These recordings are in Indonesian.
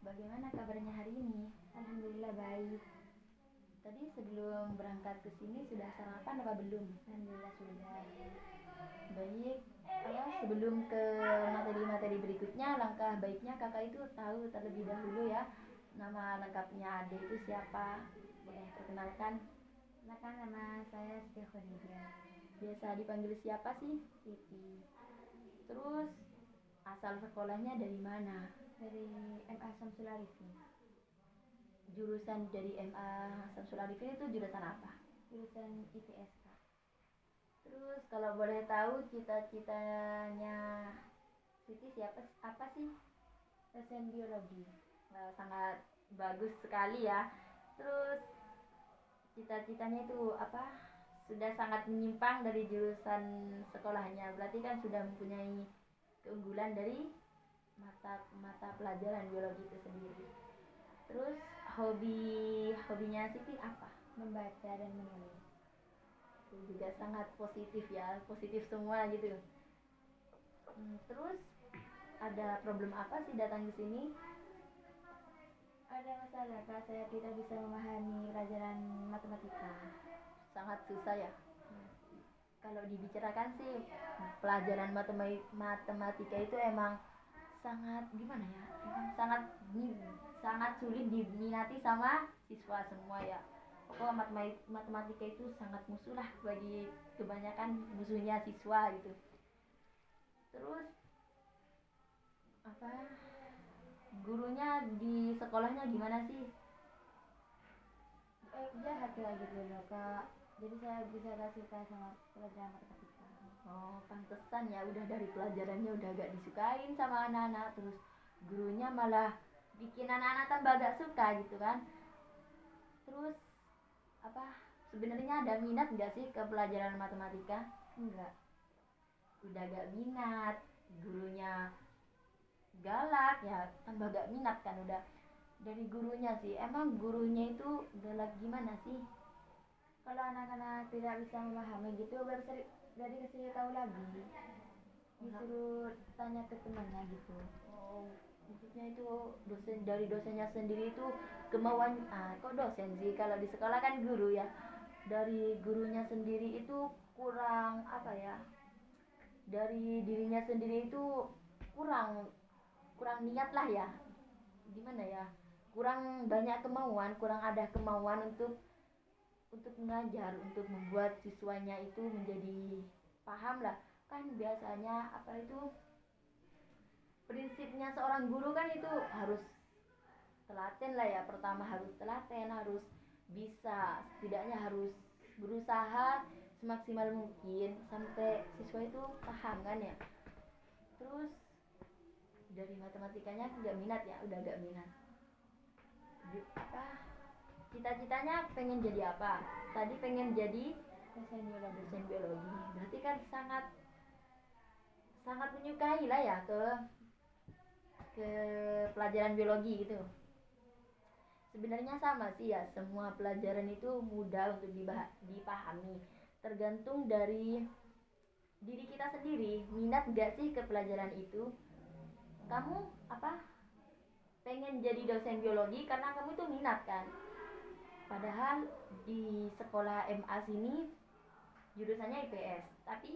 Bagaimana kabarnya hari ini? Alhamdulillah baik. Tadi sebelum berangkat ke sini sudah sarapan apa belum? Alhamdulillah sudah. Baik. Sebelum ke materi-materi berikutnya, langkah baiknya kakak itu tahu terlebih dahulu ya nama lengkapnya adik itu siapa. Boleh perkenalkan? Silakan, nama saya Siti Khadijah. Biasa dipanggil siapa sih? Siti. Terus asal sekolahnya dari mana? Dari MA Samsul Arifin. Jurusan dari MA Samsul Arifin itu jurusan apa? Jurusan IPS Kak. Terus kalau boleh tahu cita-citanya Siti apa sih? Dosen biologi. Sangat bagus sekali ya. Terus cita-citanya itu apa? Sudah sangat menyimpang dari jurusan sekolahnya. Berarti kan sudah mempunyai keunggulan dari mata pelajaran biologi itu sendiri. Terus hobinya Siti apa? Membaca dan menulis. Itu juga sangat positif ya, positif semua gitu. Terus ada problem apa sih datang ke sini? Ada masalah Kak, saya tidak bisa memahami pelajaran matematika. Sangat susah ya. Kalau dibicarakan sih pelajaran matematika itu emang sangat gimana ya? Emang sangat sulit diminati sama siswa semua ya. Pokoknya matematika itu sangat musuh lah bagi kebanyakan musuhnya siswa gitu. Terus apa? Gurunya di sekolahnya gimana sih? Jahat lah gitu loh Kak. Jadi saya bisa kasih tahu sama pelajaran matematika. Oh, pantesan ya udah dari pelajarannya udah gak disukain sama anak-anak, terus gurunya malah bikin anak-anak tambah gak suka gitu kan. Terus apa? Sebenarnya ada minat gak sih ke pelajaran matematika? Enggak. Udah gak minat, gurunya galak ya tambah gak minat kan udah. Dari gurunya sih, emang gurunya itu galak gimana sih? Kalau anak-anak tidak bisa memahami gitu gak dikasih tahu lagi, disuruh tanya ke temannya gitu. Oh, maksudnya itu dari dosennya sendiri itu kemauan kok dosen sih, kalau di sekolah kan guru ya, dari gurunya sendiri itu kurang apa ya, dari dirinya sendiri itu kurang kurang niat lah ya, gimana ya, kurang banyak kemauan, kurang ada kemauan untuk mengajar, untuk membuat siswanya itu menjadi paham lah. Kan biasanya apa itu, prinsipnya seorang guru kan itu harus telaten lah ya, pertama harus telaten, harus bisa, setidaknya harus berusaha semaksimal mungkin sampai siswa itu paham kan ya. Terus dari matematikanya nggak minat ya, udah nggak minat. Apa cita-citanya pengen jadi apa? Tadi pengen jadi dosen biologi. Berarti kan sangat sangat menyukai lah ya ke pelajaran biologi gitu. Sebenarnya sama sih ya, semua pelajaran itu mudah untuk dipahami. Tergantung dari diri kita sendiri, minat gak sih ke pelajaran itu. Kamu apa? Pengen jadi dosen biologi karena kamu itu minat kan? Padahal di sekolah MA sini jurusannya IPS, tapi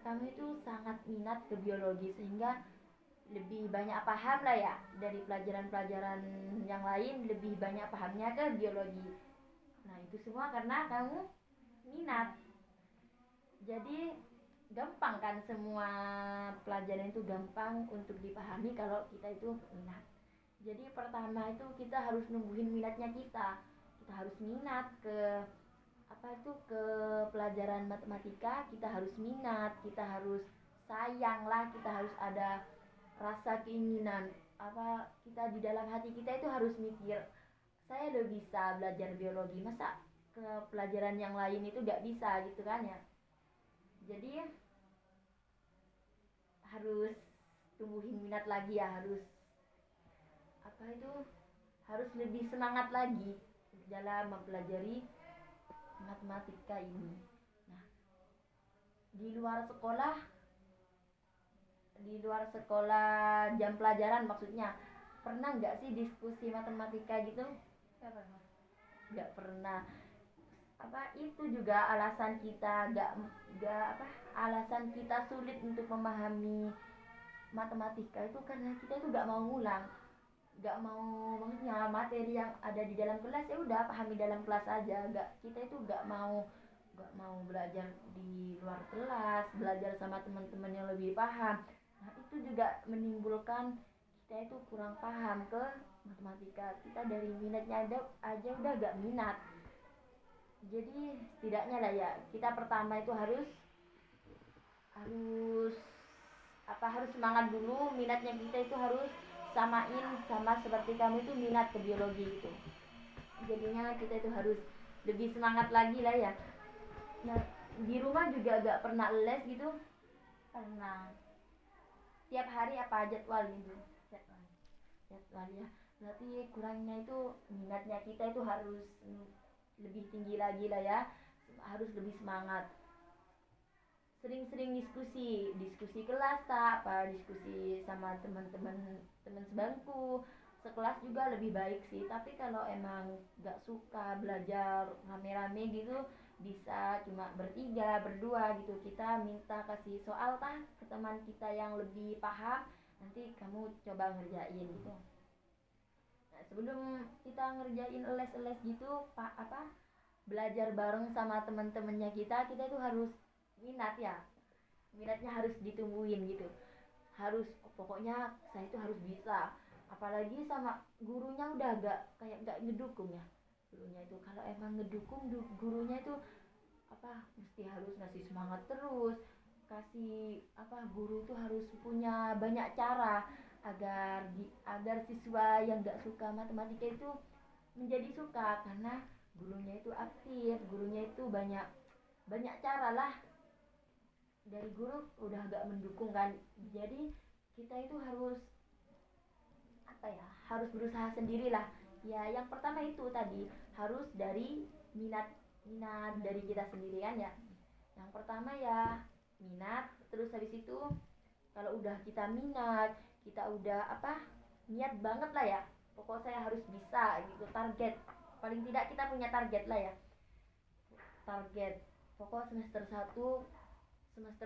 kamu itu sangat minat ke biologi sehingga lebih banyak paham lah ya, dari pelajaran-pelajaran yang lain lebih banyak pahamnya ke biologi. Nah itu semua karena kamu minat, jadi gampang kan, semua pelajaran itu gampang untuk dipahami kalau kita itu minat. Jadi pertama itu kita harus numbuhin minatnya kita harus minat ke apa itu, ke pelajaran matematika, kita harus minat, kita harus sayang lah, kita harus ada rasa keinginan, apa kita di dalam hati kita itu harus mikir, saya udah bisa belajar biologi, masa ke pelajaran yang lain itu gak bisa gitu kan ya. Jadi harus tumbuhin minat lagi ya, harus apa itu, harus lebih semangat lagi dalam mempelajari matematika ini. Nah, di luar sekolah, di luar sekolah jam pelajaran maksudnya, Pernah nggak sih diskusi matematika gitu? Nggak pernah. Nggak pernah. Apa itu juga alasan kita nggak apa, alasan kita sulit untuk memahami matematika itu karena kita itu nggak mau ngulang, nggak mau, maksudnya materi yang ada di dalam kelas ya udah pahami dalam kelas aja, nggak, kita itu nggak mau belajar di luar kelas, belajar sama teman-teman yang lebih paham. Nah itu juga menimbulkan kita itu kurang paham ke matematika, kita dari minatnya aja udah gak minat. Jadi setidaknya lah ya, kita pertama itu harus harus harus semangat dulu, minatnya kita itu harus samain sama seperti kamu itu minat ke biologi itu, jadinya kita itu harus lebih semangat lagi lah ya. Nah di rumah juga gak pernah les gitu? Pernah. Tiap hari apa jadwal gitu? Jadwal. Jadwal ya, berarti kurangnya itu minatnya kita itu harus lebih tinggi lagi lah ya, harus lebih semangat, sering-sering diskusi diskusi kelas tak apa, diskusi sama teman-teman, teman sebangku sekelas juga lebih baik sih. Tapi kalau emang gak suka belajar rame-rame gitu, bisa cuma bertiga berdua gitu, kita minta kasih soal tah ke teman kita yang lebih paham, nanti kamu coba ngerjain gitu. Nah, sebelum kita ngerjain les-les gitu pak belajar bareng sama teman-temannya kita itu harus minat ya, minatnya harus ditumbuhin gitu, harus pokoknya saya itu harus bisa, apalagi sama gurunya udah gak ngedukung ya. Gurunya itu kalau emang ngedukung, gurunya itu mesti harus ngasih semangat terus, kasih guru tuh harus punya banyak cara agar siswa yang gak suka matematika itu menjadi suka, karena gurunya itu aktif, gurunya itu banyak banyak cara lah. Dari guru udah gak mendukung kan, jadi kita itu harus harus berusaha sendirilah ya. Yang pertama itu tadi harus dari minat minat dari kita sendiri kan ya. Yang pertama ya minat, terus habis itu kalau udah kita minat, kita udah niat banget lah ya, pokok saya harus bisa gitu, target, paling tidak kita punya target lah ya, target pokok semester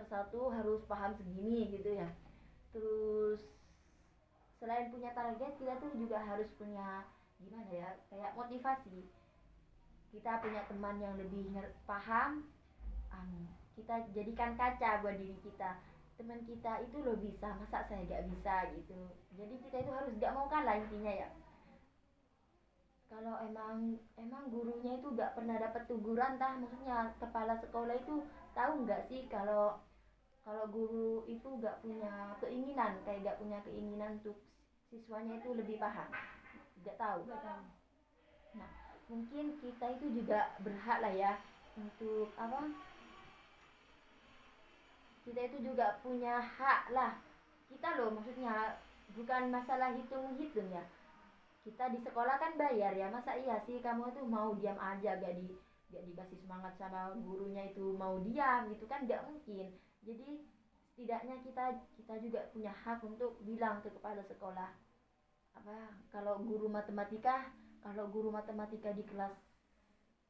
satu harus paham segini gitu ya. Terus selain punya target, kita tuh juga harus punya gimana ya, kayak motivasi, kita punya teman yang lebih paham, kita jadikan kaca buat diri kita, teman kita itu loh bisa, masa saya gak bisa gitu. Jadi kita itu harus gak mau kalah intinya ya. Kalau emang gurunya itu gak pernah dapat teguran tah, maksudnya kepala sekolah itu tahu nggak sih kalau kalau guru itu gak punya keinginan, kayak gak punya keinginan untuk siswanya itu lebih paham, gak tahu. Nggak tahu. Nah mungkin kita itu juga berhak lah ya untuk kita itu juga punya hak lah, kita loh, maksudnya bukan masalah hitung-hitung ya, kita di sekolah kan bayar ya, masa iya sih kamu tuh mau diam aja, gak dikasih semangat sama gurunya itu mau diam gitu kan, gak mungkin. Jadi setidaknya kita juga punya hak untuk bilang ke kepala sekolah, kalau guru matematika di kelas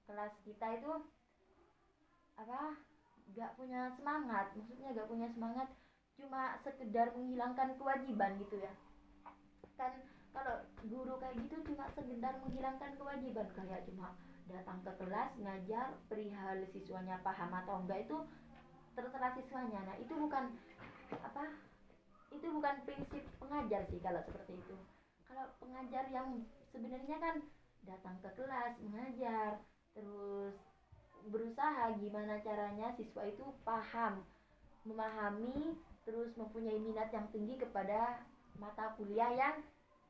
kelas kita itu gak punya semangat, maksudnya gak punya semangat, cuma sekedar menghilangkan kewajiban gitu ya kan. Kalau guru kayak gitu cuma sekedar menghilangkan kewajiban, kayak cuma datang ke kelas ngajar perihal siswanya paham atau enggak itu terserah siswanya. Nah itu bukan prinsip pengajar sih kalau seperti itu. Kalau pengajar yang sebenarnya kan datang ke kelas mengajar, terus berusaha gimana caranya siswa itu paham, memahami, terus mempunyai minat yang tinggi kepada mata kuliah yang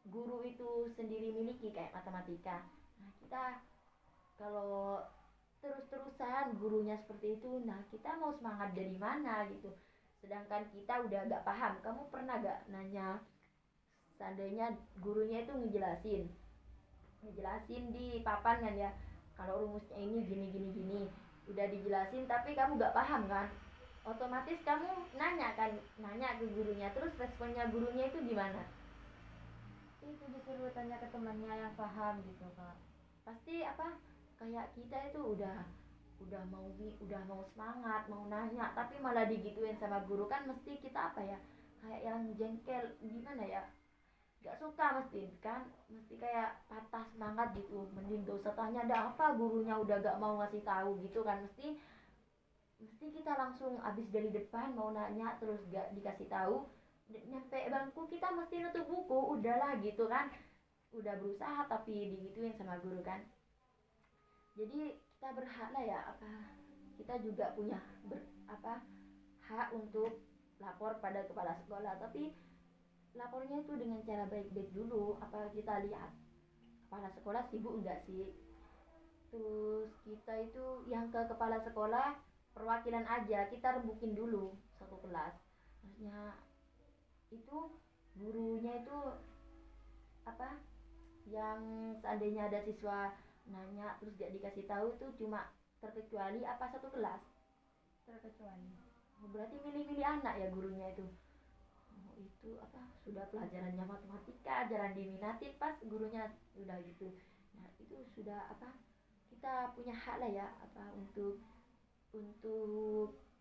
guru itu sendiri miliki kayak matematika. Nah kita kalau terus-terusan gurunya seperti itu, nah kita mau semangat dari mana gitu, sedangkan kita udah gak paham. Kamu pernah gak nanya, seandainya gurunya itu ngejelasin di papan kan ya, kalau rumusnya ini gini gini gini, udah dijelasin tapi kamu gak paham kan, otomatis kamu nanya ke gurunya, terus responnya gurunya itu gimana? itu disuruh tanya ke temannya yang paham gitu kak. Pasti apa, kayak kita itu udah mau semangat mau nanya tapi malah digituin sama guru, kan mesti kita apa ya, kayak yang jengkel gimana ya, gak suka mesti kan, mesti kayak patah semangat gitu, mending gak usah tanya ada apa, gurunya udah gak mau ngasih tahu gitu kan, mesti mesti kita langsung abis dari depan mau nanya terus gak dikasih tahu, nyampe bangku kita mesti nutup buku udahlah gitu kan, udah berusaha tapi digituin sama guru kan. Jadi kita berhak lah ya apa, kita juga punya apa hak untuk lapor pada kepala sekolah, tapi lapornya itu dengan cara baik-baik dulu, apa kita lihat kepala sekolah sibuk enggak sih, terus kita itu yang ke kepala sekolah perwakilan aja, kita rembukin dulu satu kelas, maksudnya itu gurunya itu apa, yang seandainya ada siswa nanya terus gak dikasih tahu itu cuma terkecuali apa satu kelas, Terkecuali. berarti milih-milih anak ya gurunya itu. Oh, itu apa sudah pelajarannya matematika jarang diminatin pas gurunya udah gitu, nah itu sudah apa, kita punya hak lah ya apa untuk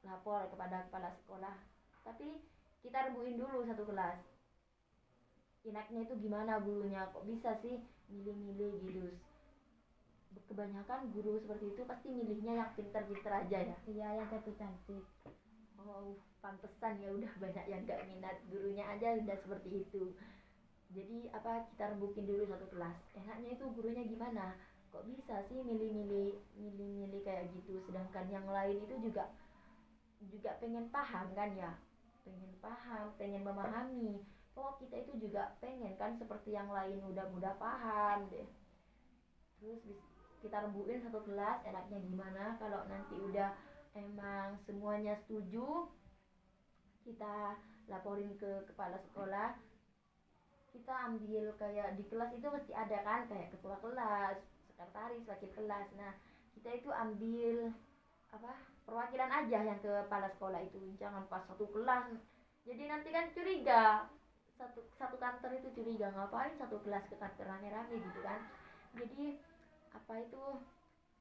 lapor kepada kepala sekolah, tapi kita rembuin dulu satu kelas, enaknya itu gimana gurunya kok bisa sih milih-milih gitu, kebanyakan guru seperti itu pasti milihnya yang pintar-pintar aja ya. Iya yang cantik. Oh pantesan ya udah banyak yang gak minat, gurunya aja udah seperti itu. Jadi apa kita rembukin dulu satu kelas, enaknya itu gurunya gimana kok bisa sih milih-milih kayak gitu, sedangkan yang lain itu juga juga pengen paham kan ya, pengen paham pengen memahami, oh kita itu juga pengen kan seperti yang lain udah mudah paham deh. Terus kita rembukin satu kelas, enaknya gimana kalau nanti udah emang semuanya setuju, kita laporin ke kepala sekolah, kita ambil kayak di kelas itu mesti ada kan kayak ketua kelas, sekretaris, wakil kelas, nah kita itu ambil apa perwakilan aja yang ke kepala sekolah itu, jangan pas satu kelas, jadi nanti kan curiga, satu satu kantor itu curiga ngapain satu kelas ke kantor rame-rame gitu kan. Jadi apa itu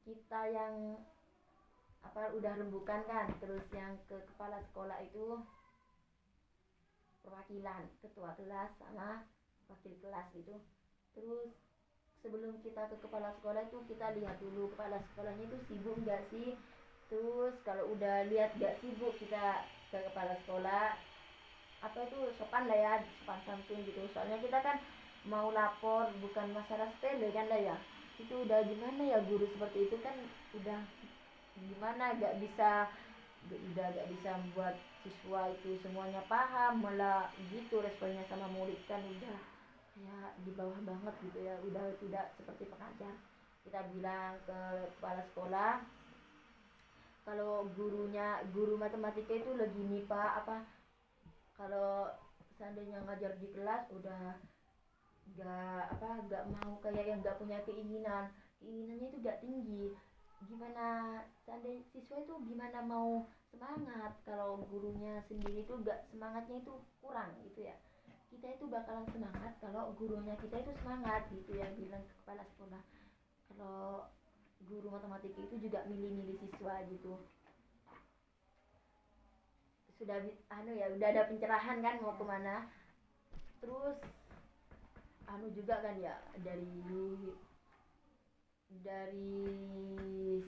kita yang apa udah rembukan kan, terus yang ke kepala sekolah itu perwakilan ketua kelas sama wakil kelas gitu. Terus sebelum kita ke kepala sekolah itu kita lihat dulu kepala sekolahnya itu sibuk nggak sih, terus kalau udah lihat nggak sibuk kita ke kepala sekolah, apa itu sopan lah ya, sopan santun gitu, soalnya kita kan mau lapor bukan masalah sepele kan lah ya, itu udah gimana ya guru seperti itu kan udah gimana udah gak bisa membuat siswa itu semuanya paham, malah gitu responnya sama murid kan udah ya di bawah banget gitu ya, udah tidak seperti pengajar. Kita bilang ke kepala sekolah kalau guru matematika itu lagi MIPA apa, kalau seandainya ngajar di kelas udah gak mau kayak yang gak punya keinginannya itu gak tinggi, gimana seandainya siswa itu gimana mau semangat kalau gurunya sendiri itu gak, semangatnya itu kurang gitu ya, kita itu bakalan semangat kalau gurunya kita itu semangat gitu ya, bilang ke kepala sekolah kalau guru matematika itu juga milih-milih siswa gitu. Sudah udah ada pencerahan kan mau kemana, terus juga kan ya dari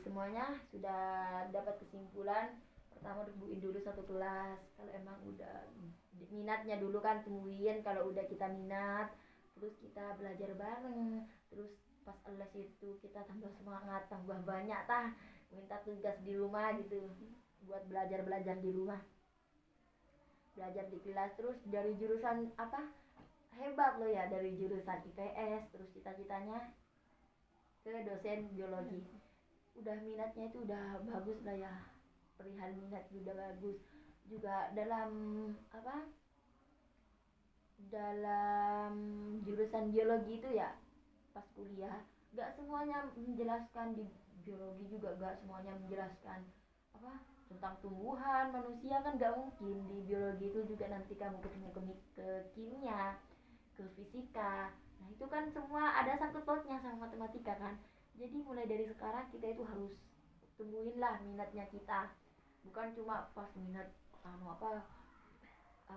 semuanya sudah dapat kesimpulan, pertama rembukin dulu satu kelas, kalau emang udah minatnya dulu kan tungguin kalau udah kita minat, terus kita belajar bareng, terus pas les itu kita tambah semangat, tambah banyak minta tugas di rumah gitu, buat belajar di rumah, belajar di kelas, terus dari jurusan apa hebat lo ya, dari jurusan IPS terus cita-citanya ke dosen biologi, udah minatnya itu udah bagus lah ya, perihal minat udah bagus juga dalam apa dalam jurusan biologi itu ya, pas kuliah gak semuanya menjelaskan di biologi juga, gak semuanya menjelaskan apa tentang tumbuhan manusia kan, gak mungkin di biologi itu juga nanti kamu ketemu ke kimia, ke fisika. Nah itu kan semua ada sangkut pautnya sama matematika kan. Jadi mulai dari sekarang kita itu harus temuin lah minatnya kita, bukan cuma pas minat apa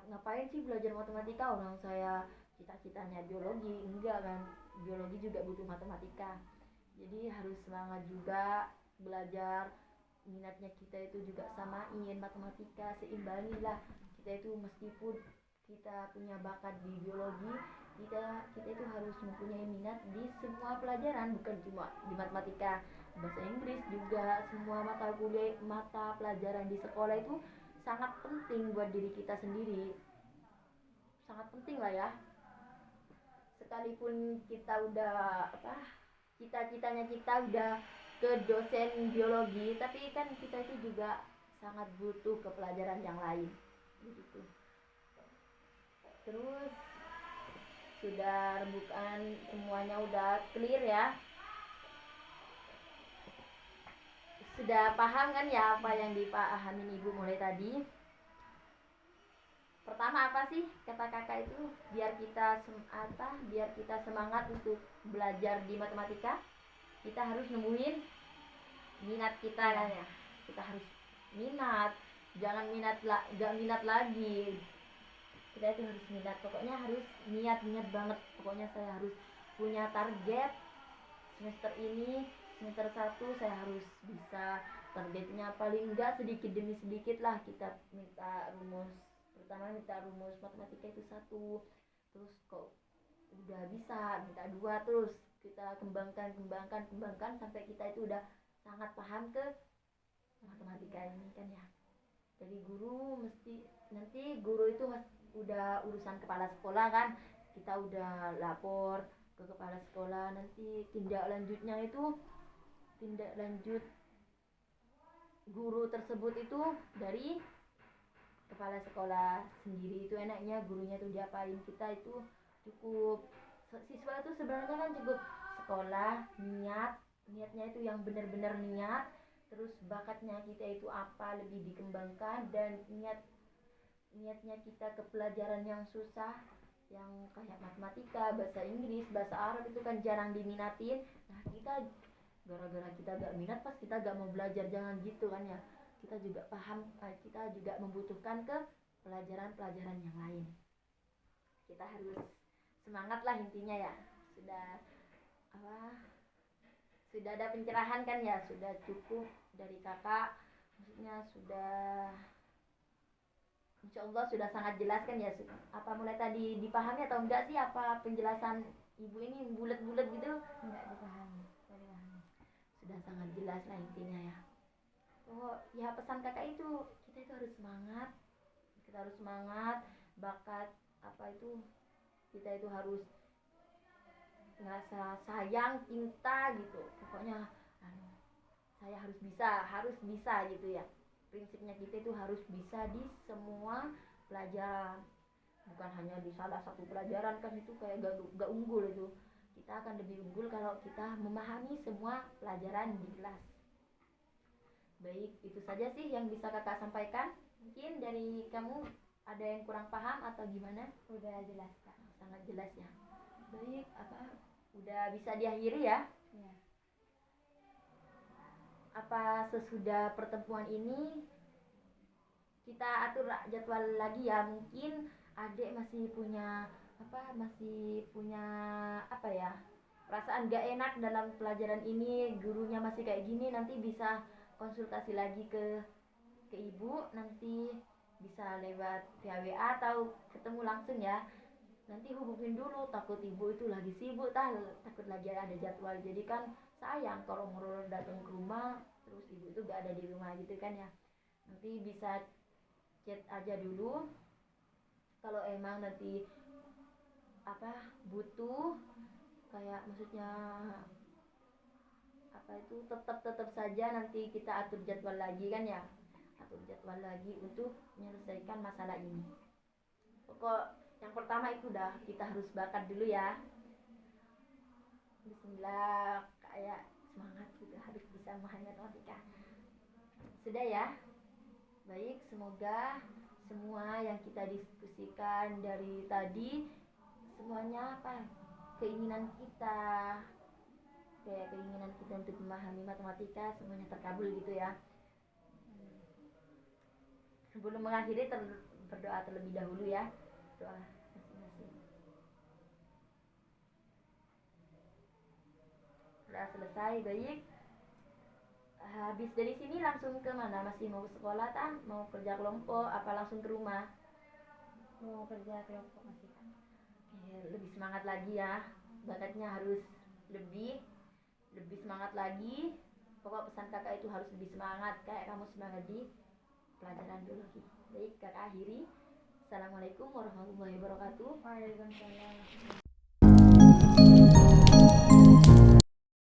ngapain sih belajar matematika, orang saya cita-citanya biologi, enggak kan, biologi juga butuh matematika. Jadi harus semangat juga belajar, minatnya kita itu juga samain matematika, seimbangin lah. Kita itu meskipun kita punya bakat di biologi, kita itu harus mempunyai minat di semua pelajaran, bukan cuma di matematika, bahasa Inggris juga. Semua mata kuliah, mata pelajaran di sekolah itu sangat penting buat diri kita sendiri, sangat penting lah ya. Sekalipun kita udah cita-citanya kita udah ke dosen biologi, tapi kan kita itu juga sangat butuh ke pelajaran yang lain begitu. Terus sudah rembukan semuanya, udah clear ya, sudah paham kan ya apa yang dipahamin ibu mulai tadi. Pertama apa sih kata kakak itu, biar kita semangat untuk belajar di matematika, kita harus nemuin minat kita kan ya. Kita harus minat, jangan gak minat lagi, kita itu harus minat, pokoknya harus niat banget. Pokoknya saya harus punya target semester ini, semester 1 saya harus bisa, targetnya paling enggak sedikit demi sedikit lah. Kita minta rumus matematika itu 1, terus kok udah bisa minta 2, terus kita kembangkan sampai kita itu udah sangat paham ke matematika ini kan ya. Dari guru nanti guru itu udah urusan kepala sekolah kan, kita udah lapor ke kepala sekolah, nanti tindak lanjut guru tersebut itu dari kepala sekolah sendiri. Itu enaknya gurunya tuh diapain, kita itu cukup, siswa itu sebenarnya kan cukup sekolah, niatnya itu yang benar-benar niat, terus bakatnya kita itu apa lebih dikembangkan, dan niatnya kita ke pelajaran yang susah, yang kayak matematika, bahasa Inggris, bahasa Arab itu kan jarang diminatin. Nah kita gara-gara kita gak minat pas kita gak mau belajar, jangan gitu kan ya. Kita juga paham, kita juga membutuhkan ke pelajaran-pelajaran yang lain. Kita harus semangat lah intinya ya. Sudah ada pencerahan kan ya, sudah cukup dari kakak, maksudnya sudah, insya Allah sudah sangat jelas kan ya. Apa mulai tadi dipahami atau enggak sih apa penjelasan ibu ini, bulat-bulat gitu? Enggak dipahami. Sudah sangat jelas lah intinya ya. Oh ya, pesan kakak itu kita itu harus semangat, bakat kita itu harus ngerasa sayang, cinta gitu. Pokoknya saya harus bisa gitu ya. Prinsipnya kita itu harus bisa di semua pelajaran, bukan hanya di salah satu pelajaran, kan itu kayak gak unggul itu. Kita akan lebih unggul kalau kita memahami semua pelajaran di kelas. Baik, itu saja sih yang bisa kakak sampaikan. Mungkin dari kamu ada yang kurang paham atau gimana? Udah jelas kak. Sangat jelas ya. Baik, udah bisa diakhiri ya? Ya. Apa sesudah pertemuan ini kita atur jadwal lagi ya? Mungkin adik masih punya perasaan gak enak dalam pelajaran ini, gurunya masih kayak gini, nanti bisa konsultasi lagi ke ibu, nanti bisa lewat via WA atau ketemu langsung ya. Nanti hubungin dulu, takut ibu itu lagi sibuk, takut lagi ada jadwal, jadi kan sayang kalau ngurul datang ke rumah terus ibu itu gak ada di rumah gitu kan ya. Nanti bisa chat aja dulu kalau emang nanti butuh, kayak maksudnya tetap saja nanti kita atur jadwal lagi kan ya, untuk menyelesaikan masalah ini. Pokok yang pertama itu kita harus bakat dulu ya. Bismillah, kayak semangat juga harus bisa memahami matematika. Sudah ya. Baik, semoga semua yang kita diskusikan dari tadi semuanya apa keinginan kita, kayak keinginan kita untuk memahami matematika semuanya terkabul gitu ya. Sebelum mengakhiri berdoa terlebih dahulu ya, doa masing-masing. Sudah selesai, baik. Habis dari sini langsung ke mana? Masih mau sekolah kan? Mau kerja kelompok? Apa langsung ke rumah? Mau kerja kelompok masih kan. Lebih semangat lagi ya, bakatnya harus lebih semangat lagi. Pokok pesan kakak itu harus lebih semangat kayak kamu semangat di pelajaran biologi. Baik, kakak akhiri. Assalamualaikum warahmatullahi wabarakatuh. Waalaikumsalam.